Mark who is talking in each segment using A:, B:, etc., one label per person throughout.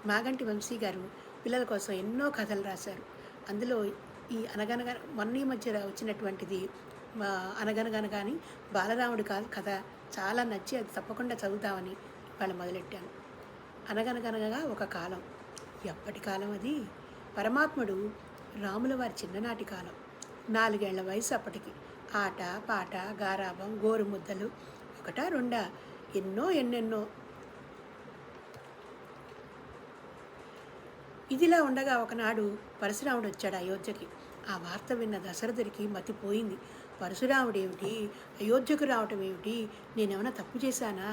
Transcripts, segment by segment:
A: మాగంటి వంశీ గారు పిల్లల కోసం ఎన్నో కథలు రాశారు. అందులో ఈ అనగనగా మొన్న ఈ మధ్య వచ్చినటువంటిది అనగనగనగాని బాలరాముడి కథ చాలా నచ్చి అది తప్పకుండా చదువుతామని ఇవాళ మొదలెట్టాను. అనగనగనగా ఒక కాలం, ఎప్పటి కాలం అది? పరమాత్ముడు రాముల వారి చిన్ననాటి కాలం. 4 ఏళ్ల వయసు అప్పటికి. ఆట పాట గారాబం గోరుముద్దలు ఒకటా రెండా, ఎన్నెన్నో. ఇదిలా ఉండగా ఒకనాడు పరశురాముడు వచ్చాడు అయోధ్యకి. ఆ వార్త విన్న దశరథుడికి మతిపోయింది. పరశురాముడేమిటి, అయోధ్యకు రావటం ఏమిటి, నేనేమైనా తప్పు చేశానా?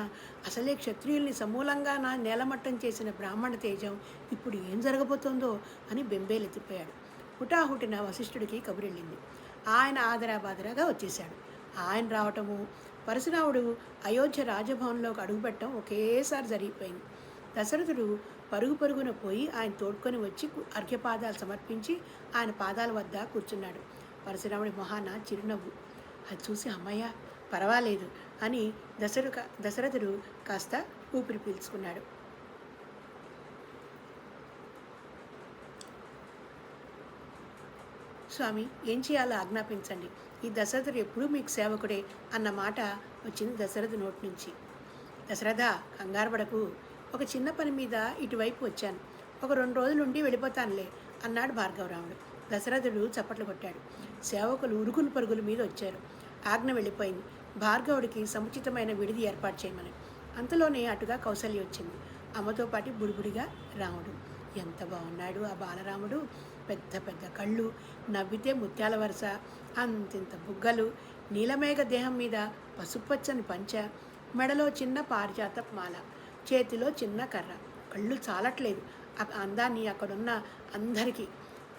A: అసలే క్షత్రియుల్ని సమూలంగా నా నేలమట్టం చేసిన బ్రాహ్మణ తేజం ఇప్పుడు ఏం జరగబోతోందో అని బెంబేలెత్తిపోయాడు. హుటాహుటిన వశిష్ఠుడికి కబురెళ్ళింది. ఆయన ఆదరాబాదరాగా వచ్చేశాడు. ఆయన రావటము, పరశురాముడు అయోధ్య రాజభవన్లోకి అడుగుపెట్టడం ఒకేసారి జరిగిపోయింది. దశరథుడు పరుగున పోయి ఆయన తోడ్కొని వచ్చి అర్ఘ్యపాదాలు సమర్పించి ఆయన పాదాల వద్ద కూర్చున్నాడు. పరశురాముడి మొహాన చిరునవ్వు. అది చూసి అమ్మయ్య పర్వాలేదు అని దశరథుడు కాస్త ఊపిరి పీల్చుకున్నాడు. స్వామి, ఏం చేయాలో ఆజ్ఞాపించండి, ఈ దశరథుడు ఎప్పుడూ మీకు సేవకుడే అన్న మాట వచ్చింది దశరథు నోటి నుంచి. దశరథ, కంగారు పడకు, ఒక చిన్న పని మీద ఇటువైపు వచ్చాను, ఒక 2 రోజులుండి వెళ్ళిపోతానులే అన్నాడు భార్గవరాముడు. దశరథుడు చప్పట్లు కొట్టాడు. సేవకులు ఉరుకులు పరుగుల మీద వచ్చారు. ఆజ్ఞ వెళ్ళిపోయింది. భార్గవుడికి సముచితమైన విడిది ఏర్పాటు చేయమని. అంతలోనే అటుగా కౌసల్య వచ్చింది. అమ్మతో పాటు బుడిబుడిగా రాముడు. ఎంత బాగున్నాడు ఆ బాలరాముడు! పెద్ద పెద్ద కళ్ళు, నవ్వితే ముత్యాల వరస, అంతింత బుగ్గలు, నీలమేఘ దేహం మీద పసుపచ్చని పంచ, మెడలో చిన్న పారిజాతపు మాల, చేతిలో చిన్న కర్ర. కళ్ళు చాలట్లేదు ఆ అందాన్ని అక్కడున్న అందరికీ.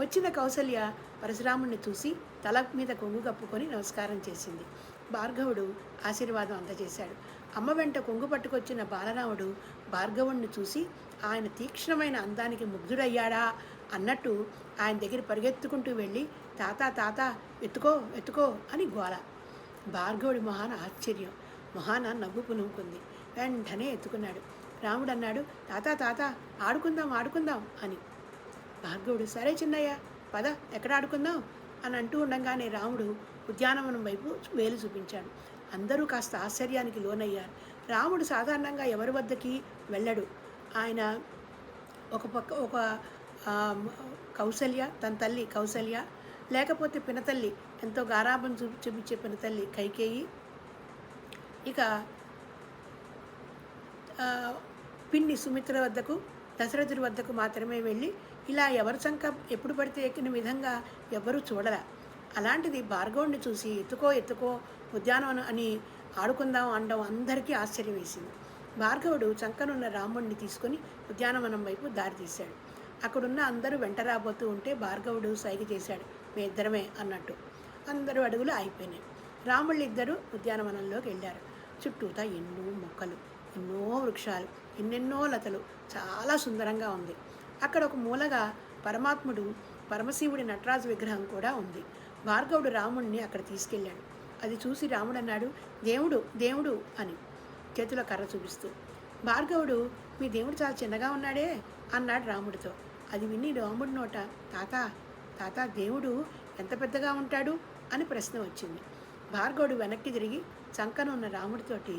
A: వచ్చిన కౌసల్య పరశురాముడిని చూసి తల మీద కొంగు కప్పుకొని నమస్కారం చేసింది. భార్గవుడు ఆశీర్వాదం అందజేశాడు. అమ్మ వెంట కొంగు పట్టుకొచ్చిన బాలరాముడు భార్గవుడిని చూసి ఆయన తీక్ష్ణమైన అందానికి ముగ్ధుడయ్యాడా అన్నట్టు ఆయన దగ్గర పరిగెత్తుకుంటూ వెళ్ళి తాత ఎత్తుకో అని గోల. భార్గవుడి మొహాన ఆశ్చర్యం, మొహాన నవ్వు పులుముకుంది. వెంటనే ఎత్తుకున్నాడు. రాముడు అన్నాడు, తాత ఆడుకుందాం అని. భార్గవుడు, సరే చిన్నయ్య, పద, ఎక్కడ ఆడుకుందాం అని అంటూ ఉండగానే రాముడు ఉద్యానవనం వైపు వేలు చూపించాడు. అందరూ కాస్త ఆశ్చర్యానికి లోనయ్యారు. రాముడు సాధారణంగా ఎవరి వద్దకి వెళ్ళడు. ఆయన ఒక కౌసల్య, తన తల్లి కౌసల్య, లేకపోతే పినతల్లి, ఎంతో గారాబం చూపించే పినతల్లి కైకేయి, ఇక పిన్ని సుమిత్ర వద్దకు, దశరథుడి వద్దకు మాత్రమే వెళ్ళి ఇలా ఎవరి సంక ఎప్పుడు పడితే ఎక్కిన విధంగా ఎవ్వరూ చూడరా. అలాంటిది భార్గవుడిని చూసి ఎత్తుకో ఉద్యానవనం అని ఆడుకుందాం అనడం అందరికీ ఆశ్చర్యం వేసింది. భార్గవుడు చంకనున్న రాముడిని తీసుకుని ఉద్యానవనం వైపు దారి తీశాడు. అక్కడున్న అందరూ వెంట రాబోతూ ఉంటే భార్గవుడు సైగ చేశాడు, మీ ఇద్దరమే అన్నట్టు. అందరూ అడుగులు అయిపోయినాయి. రాముళ్ళిద్దరూ ఉద్యానవనంలోకి వెళ్ళారు. చుట్టూతా ఎన్నో మొక్కలు, ఎన్నో వృక్షాలు, ఎన్నెన్నో లతలు, చాలా సుందరంగా ఉంది. అక్కడ ఒక మూలగా పరమశివుడి నటరాజు విగ్రహం కూడా ఉంది. భార్గవుడు రాముడిని అక్కడ తీసుకెళ్ళాడు. అది చూసి రాముడు అన్నాడు, దేవుడు అని చేతిలో కర్ర చూపిస్తూ. భార్గవుడు, మీ దేవుడు చాలా చిన్నగా ఉన్నాడే అన్నాడు రాముడితో. అది విని రాముడి నోట తాత దేవుడు ఎంత పెద్దగా ఉంటాడు అని ప్రశ్న వచ్చింది. భార్గవుడు వెనక్కి తిరిగి చంకనున్న రాముడితోటి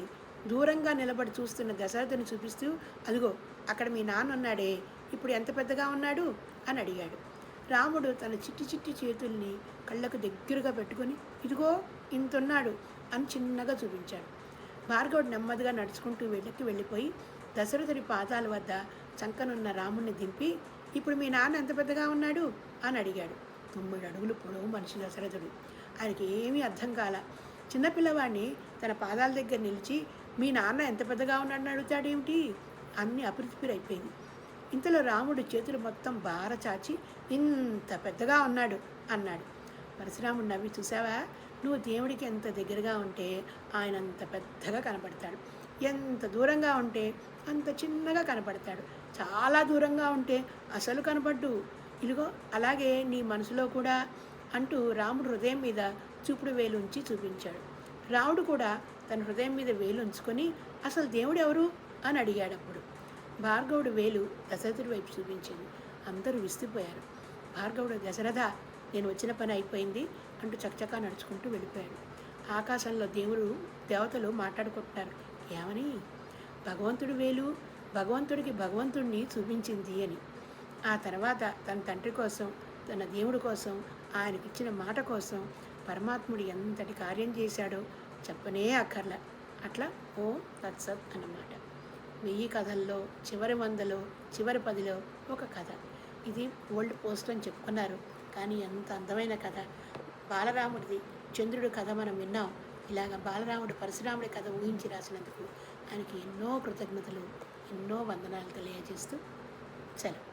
A: దూరంగా నిలబడి చూస్తున్న దశరథుని చూపిస్తూ, అదిగో అక్కడ మీ నాన్న ఉన్నాడే, ఇప్పుడు ఎంత పెద్దగా ఉన్నాడు అని అడిగాడు. రాముడు తన చిట్టి చేతుల్ని కళ్ళకు దగ్గరగా పెట్టుకొని, ఇదిగో ఇంతున్నాడు అని చిన్నగా చూపించాడు. భార్గవుడు నెమ్మదిగా నడుచుకుంటూ వెళ్ళిపోయి దశరథుడి పాదాల వద్ద చంకనున్న రాముడిని దింపి, ఇప్పుడు మీ నాన్న ఎంత పెద్దగా ఉన్నాడు అని అడిగాడు. 9 అడుగులు పొడవు మనిషి దశరథుడు. ఆయనకి ఏమీ అర్థం కాల. చిన్నపిల్లవాడిని తన పాదాల దగ్గర నిలిచి మీ నాన్న ఎంత పెద్దగా ఉన్నాడని అడుగుతాడేమిటి అన్నీ అపిరిపిరైపోయింది. ఇంతలో రాముడు చేతులు మొత్తం బార చాచి, ఇంత పెద్దగా ఉన్నాడు అన్నాడు. పరశురాముడు నవ్వి, చూసావా, నువ్వు దేవుడికి ఎంత దగ్గరగా ఉంటే ఆయన అంత పెద్దగా కనపడతాడు, ఎంత దూరంగా ఉంటే అంత చిన్నగా కనపడతాడు, చాలా దూరంగా ఉంటే అసలు కనపడ్డు. ఇదిగో అలాగే నీ మనసులో కూడా అంటూ రాముడు హృదయం మీద చూపుడు వేలు ఉంచి చూపించాడు. రాముడు కూడా తన హృదయం మీద వేలు ఉంచుకొని, అసలు దేవుడు ఎవరు అని అడిగాడు. అప్పుడు భార్గవుడు వేలు దశరథుడి వైపు చూపించింది. అందరూ విస్తుపోయారు. భార్గవుడు, దశరథ, నేను వచ్చిన పని అయిపోయింది అంటూ చకచకా నడుచుకుంటూ వెళ్ళిపోయాడు. ఆకాశంలో దేవతలు మాట్లాడుకుంటున్నారు. ఏమని? భగవంతుడి వేలు భగవంతుడికి భగవంతుడిని చూపించింది అని. ఆ తర్వాత తన తండ్రి కోసం, తన దేవుడి కోసం, ఆయనకిచ్చిన మాట కోసం పరమాత్ముడు ఎంతటి కార్యం చేశాడో చెప్పనే అక్కర్ల. అట్లా ఓ తత్సత్ అన్నమాట. 1000 కథల్లో చివరి 100లో చివరి 10లో ఒక కథ. ఇది ఓల్డ్ పోస్ట్ అని చెప్పుకున్నారు, కానీ ఎంత అందమైన కథ. బాలరాముడిది చంద్రుడి కథ మనం విన్నాం. ఇలాగ బాలరాముడు పరశురాముడి కథ ఊహించి రాసినందుకు ఆయనకి ఎన్నో కృతజ్ఞతలు, ఎన్నో వందనాలు తెలియజేస్తూ సెలవు.